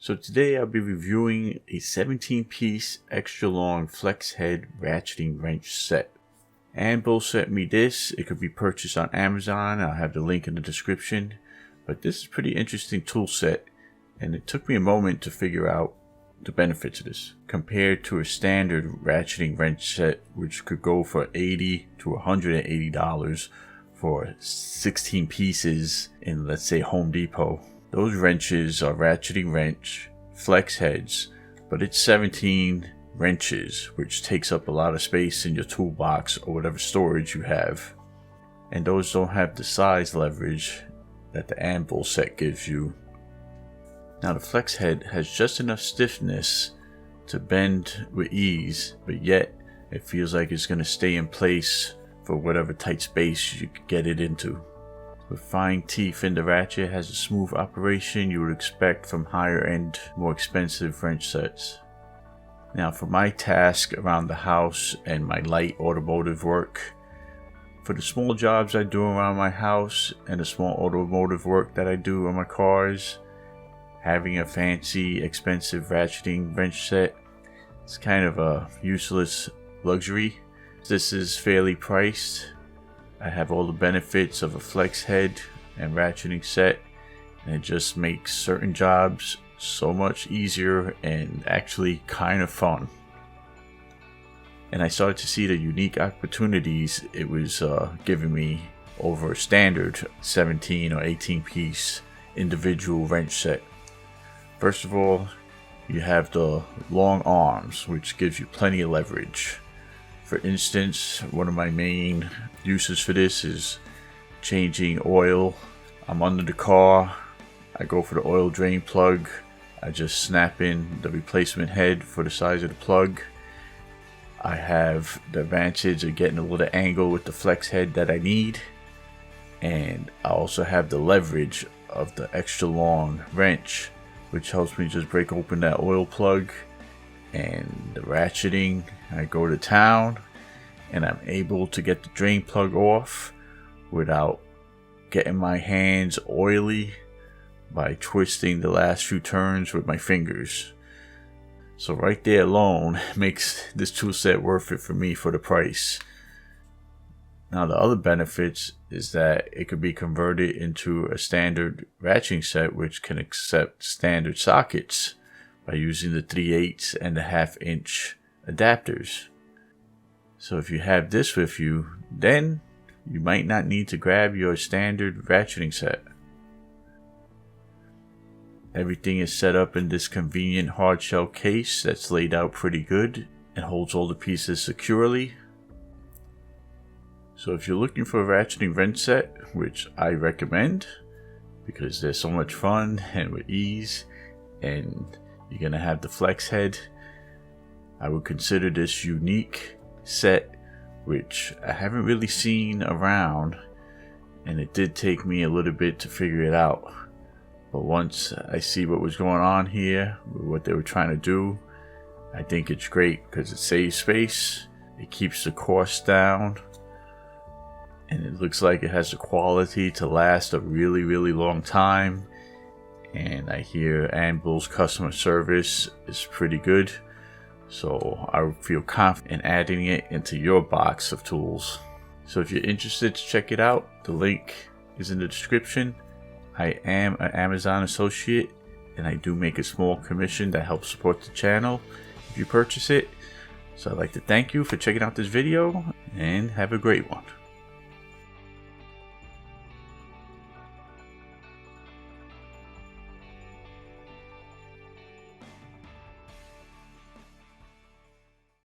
So today I'll be reviewing a 17-piece extra long flex head ratcheting wrench set. Anbull sent me this. It could be purchased on Amazon. I'll have the link in the description. But this is a pretty interesting tool set, and it took me a moment to figure out the benefits of this compared to a standard ratcheting wrench set, which could go for $80 to $180 for 16 pieces in, let's say, Home Depot. Those wrenches are ratcheting wrench, flex heads, but it's 17 wrenches, which takes up a lot of space in your toolbox or whatever storage you have. And those don't have the size leverage that the Anbull set gives you. Now the flex head has just enough stiffness to bend with ease, but yet it feels like it's going to stay in place for whatever tight space you could get it into. With fine teeth in the ratchet, has a smooth operation you would expect from higher end, more expensive wrench sets. Now for my task around the house and my light automotive work, for the small jobs I do around my house and the small automotive work that I do on my cars, having a fancy, expensive ratcheting wrench set is kind of a useless luxury. This is fairly priced. I have all the benefits of a flex head and ratcheting set, and it just makes certain jobs so much easier and actually kind of fun. And I started to see the unique opportunities it was giving me over a standard 17 or 18 piece individual wrench set. First of all, you have the long arms, which gives you plenty of leverage. For instance, one of my main uses for this is changing oil. I'm under the car, I go for the oil drain plug, I just snap in the replacement head for the size of the plug. I have the advantage of getting a little angle with the flex head that I need, and I also have the leverage of the extra long wrench, which helps me just break open that oil plug. And the ratcheting, I go to town and I'm able to get the drain plug off without getting my hands oily by twisting the last few turns with my fingers. So right there alone makes this tool set worth it for me for the price. Now the other benefits is that it could be converted into a standard ratcheting set, which can accept standard sockets by using the 3/8 and the 1/2 inch adapters. So if you have this with you, then you might not need to grab your standard ratcheting set. Everything is set up in this convenient hard shell case that's laid out pretty good and holds all the pieces securely. So if you're looking for a ratcheting wrench set, which I recommend because they're so much fun and with ease, and you're going to have the flex head, I would consider this unique set, which I haven't really seen around, and it did take me a little bit to figure it out. But once I see what was going on here, what they were trying to do, I think it's great because it saves space, it keeps the cost down, and it looks like it has the quality to last a really, really long time. And I hear Anbull's customer service is pretty good, so I feel confident in adding it into your box of tools. So if you're interested to check it out, the link is in the description. I am an Amazon associate, and I do make a small commission that helps support the channel if you purchase it. So I'd like to thank you for checking out this video, and have a great one.